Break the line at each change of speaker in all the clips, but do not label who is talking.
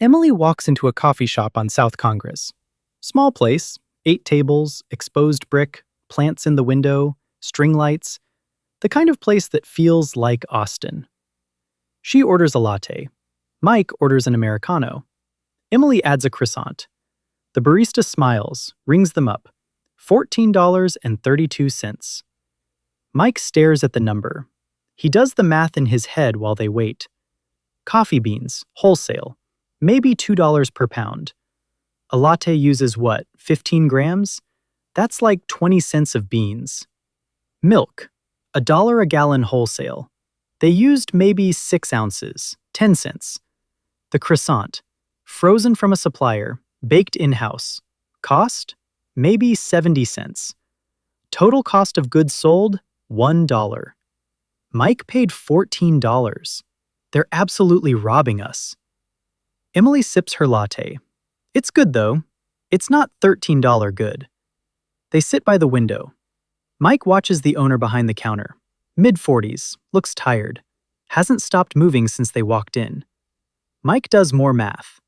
Emily walks into a coffee shop on South Congress. Small place, 8 tables, exposed brick, plants in the window, string lights, the kind of place that feels like Austin. She orders a latte. Mike orders an Americano. Emily adds a croissant. The barista smiles, rings them up. $14.32. Mike stares at the number. He does the math in his head while they wait. Coffee beans, wholesale, maybe $2 per pound. A latte uses what, 15 grams? That's like 20 cents of beans. Milk, $1 a gallon wholesale. They used maybe 6 ounces, 10 cents. The croissant, frozen from a supplier, baked in-house. Cost? Maybe 70 cents. Total cost of goods sold? $1. Mike paid $14. They're absolutely robbing us. Emily sips her latte. It's good though. It's not $13 good. They sit by the window. Mike watches the owner behind the counter. Mid-40s, looks tired. Hasn't stopped moving since they walked in. Mike does more math.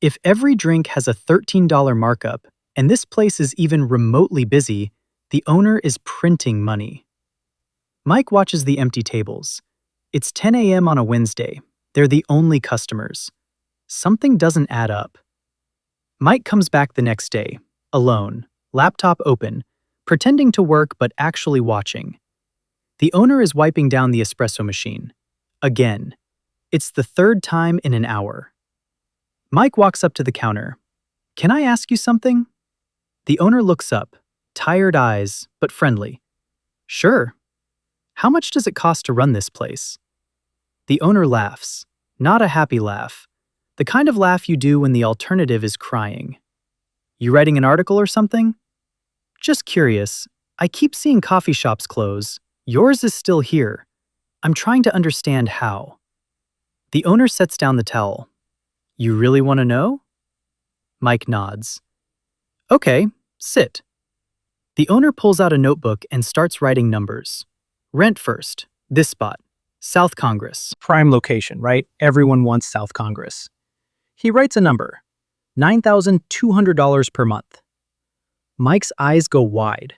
If every drink has a $13 markup, and this place is even remotely busy, the owner is printing money. Mike watches the empty tables. It's 10 a.m. on a Wednesday. They're the only customers. Something doesn't add up. Mike comes back the next day, alone, laptop open, pretending to work but actually watching. The owner is wiping down the espresso machine. Again. It's the 3rd time in an hour. Mike walks up to the counter. "Can I ask you something?" The owner looks up, tired eyes, but friendly. "Sure. How much does it cost to run this place?" The owner laughs, not a happy laugh, the kind of laugh you do when the alternative is crying. "You writing an article or something?" "Just curious. I keep seeing coffee shops close. Yours is still here. I'm trying to understand how." The owner sets down the towel. "You really want to know?" Mike nods. "Okay, sit." The owner pulls out a notebook and starts writing numbers. Rent first. This spot. South Congress. Prime location, right? Everyone wants South Congress. He writes a number. $9,200 per month. Mike's eyes go wide.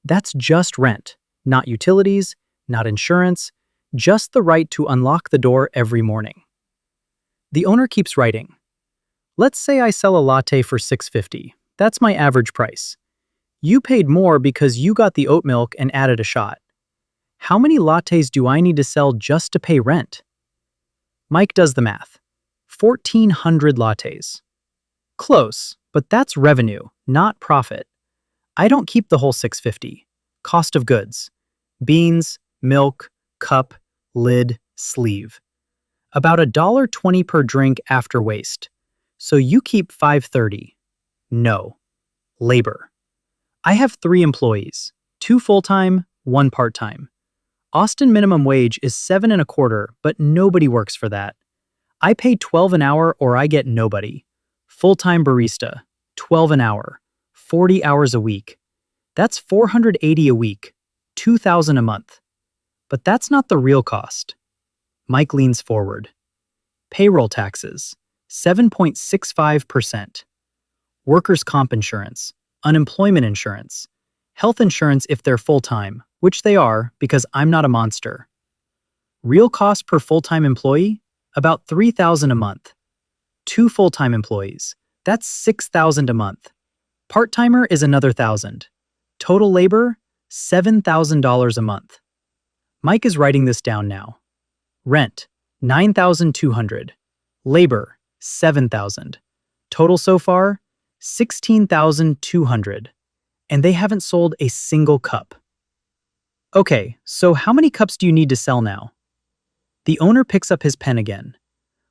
That's just rent, not utilities, not insurance, just the right to unlock the door every morning. The owner keeps writing. "Let's say I sell a latte for $6.50. That's my average price. You paid more because you got the oat milk and added a shot. How many lattes do I need to sell just to pay rent?" Mike does the math. 1,400 lattes. Close, but that's revenue, not profit. I don't keep the whole $6.50. Cost of goods. Beans, milk, cup, lid, sleeve. About $1.20 per drink after waste. So you keep $5.30. No. Labor. I have 3 employees, 2 full-time, 1 part-time. Austin minimum wage is $7.25, but nobody works for that. I pay $12 an hour or I get nobody. Full-time barista, $12 an hour, 40 hours a week. That's $480 a week, $2,000 a month. But that's not the real cost. Mike leans forward. Payroll taxes, 7.65%. Workers' comp insurance, unemployment insurance, health insurance if they're full-time, which they are because I'm not a monster. Real cost per full-time employee? About $3,000 a month. 2 full-time employees. That's $6,000 a month. Part-timer is another $1,000. Total labor? $7,000 a month. Mike is writing this down now. Rent, $9,200. Labor, $7,000. Total so far, $16,200. And they haven't sold a single cup. Okay, so how many cups do you need to sell now? The owner picks up his pen again.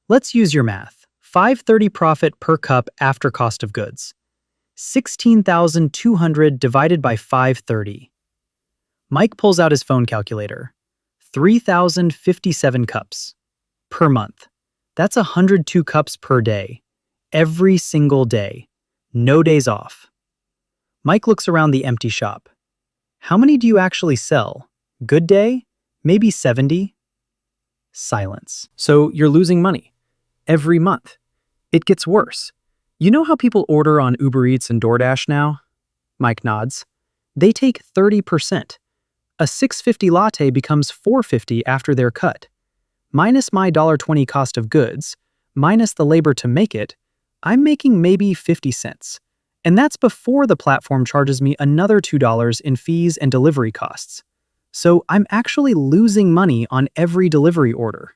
Let's use your math. $5.30 profit per cup after cost of goods. 16,200 divided by 5.30. Mike pulls out his phone calculator. 3,057 cups. Per month. That's 102 cups per day. Every single day. No days off. Mike looks around the empty shop. How many do you actually sell? Good day? Maybe 70? Silence. So you're losing money. Every month. It gets worse. You know how people order on UberEats and DoorDash now? Mike nods. They take 30%. A $6.50 latte becomes $4.50 after they're cut. Minus my $1.20 cost of goods, minus the labor to make it, I'm making maybe 50 cents. And that's before the platform charges me another $2 in fees and delivery costs. So I'm actually losing money on every delivery order.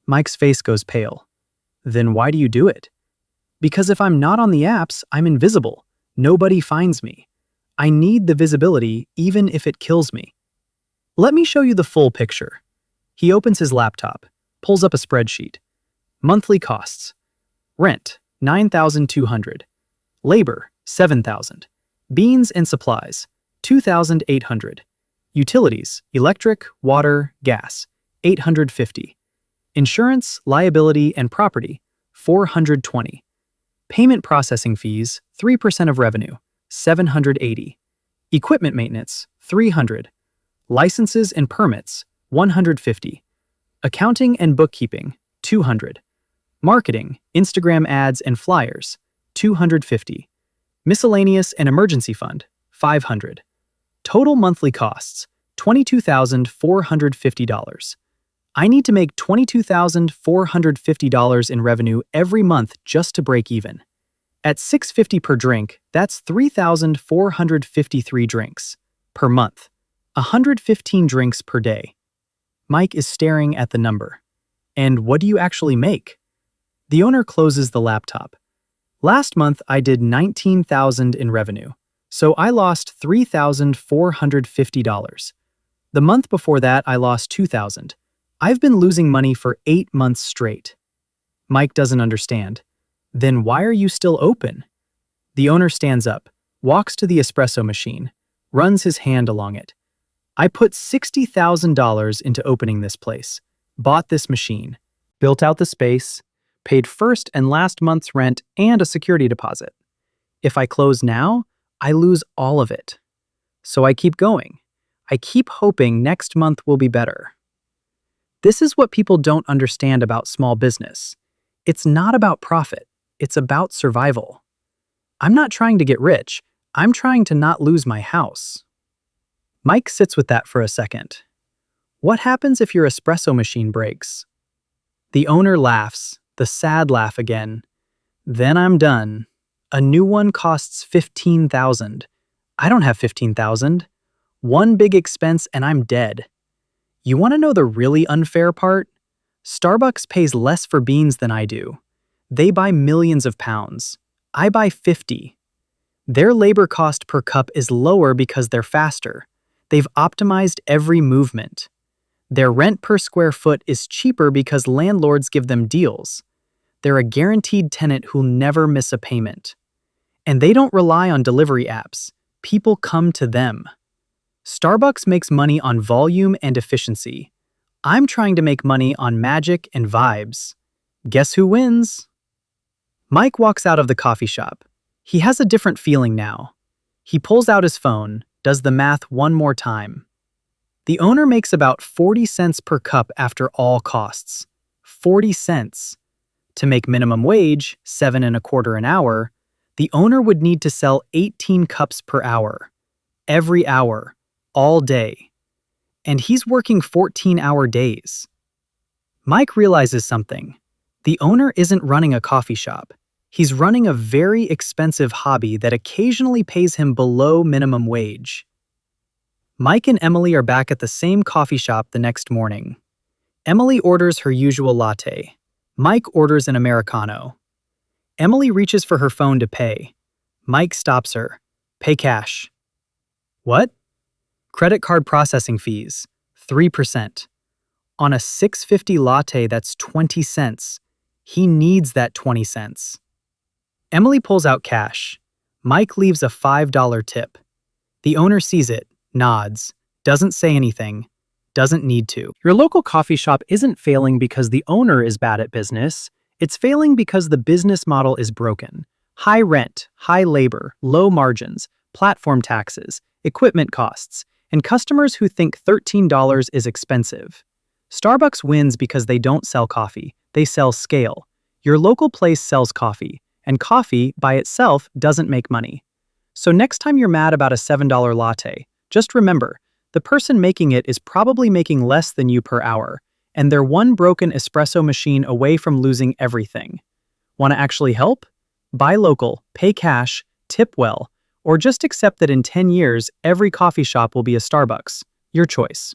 Mike's face goes pale. Then why do you do it? Because if I'm not on the apps, I'm invisible. Nobody finds me. I need the visibility even if it kills me. Let me show you the full picture. He opens his laptop, pulls up a spreadsheet. Monthly costs. Rent, $9,200. Labor, $7,000. Beans and supplies, $2,800. Utilities, electric, water, gas, $850. Insurance, liability, and property, $420. Payment processing fees, 3% of revenue, $780. Equipment maintenance, $300. Licenses and permits, $150. Accounting and bookkeeping, $200. Marketing, Instagram ads and flyers, $250. Miscellaneous and emergency fund, $500. Total monthly costs, $22,450. I need to make $22,450 in revenue every month just to break even. At $6.50 per drink, that's 3,453 drinks per month, 115 drinks per day. Mike is staring at the number. And what do you actually make? The owner closes the laptop. Last month, I did $19,000 in revenue, so I lost $3,450. The month before that, I lost $2,000. I've been losing money for 8 months straight. Mike doesn't understand. Then why are you still open? The owner stands up, walks to the espresso machine, runs his hand along it. I put $60,000 into opening this place, bought this machine, built out the space, paid first and last month's rent and a security deposit. If I close now, I lose all of it. So I keep going. I keep hoping next month will be better. This is what people don't understand about small business. It's not about profit. It's about survival. I'm not trying to get rich. I'm trying to not lose my house. Mike sits with that for a second. What happens if your espresso machine breaks? The owner laughs, the sad laugh again. Then I'm done. A new one costs $15,000. I don't have $15,000. One big expense and I'm dead. You want to know the really unfair part? Starbucks pays less for beans than I do. They buy millions of pounds. I buy 50. Their labor cost per cup is lower because they're faster. They've optimized every movement. Their rent per square foot is cheaper because landlords give them deals. They're a guaranteed tenant who'll never miss a payment. And they don't rely on delivery apps. People come to them. Starbucks makes money on volume and efficiency. I'm trying to make money on magic and vibes. Guess who wins? Mike walks out of the coffee shop. He has a different feeling now. He pulls out his phone, does the math one more time. The owner makes about 40 cents per cup after all costs. 40 cents. To make minimum wage, $7.25 an hour, the owner would need to sell 18 cups per hour. Every hour. All day. And he's working 14-hour days. Mike realizes something. The owner isn't running a coffee shop. He's running a very expensive hobby that occasionally pays him below minimum wage. Mike and Emily are back at the same coffee shop the next morning. Emily orders her usual latte. Mike orders an Americano. Emily reaches for her phone to pay. Mike stops her. Pay cash. What? Credit card processing fees, 3%. On a $6.50 latte, that's 20 cents. He needs that 20 cents. Emily pulls out cash. Mike leaves a $5 tip. The owner sees it, nods, doesn't say anything, doesn't need to. Your local coffee shop isn't failing because the owner is bad at business. It's failing because the business model is broken. High rent, high labor, low margins, platform taxes, equipment costs, and customers who think $13 is expensive. Starbucks wins because they don't sell coffee, they sell scale. Your local place sells coffee, and coffee by itself doesn't make money. So next time you're mad about a $7 latte, just remember, the person making it is probably making less than you per hour, and they're one broken espresso machine away from losing everything. Want to actually help? Buy local, pay cash, tip well, or just accept that in 10 years, every coffee shop will be a Starbucks. Your choice.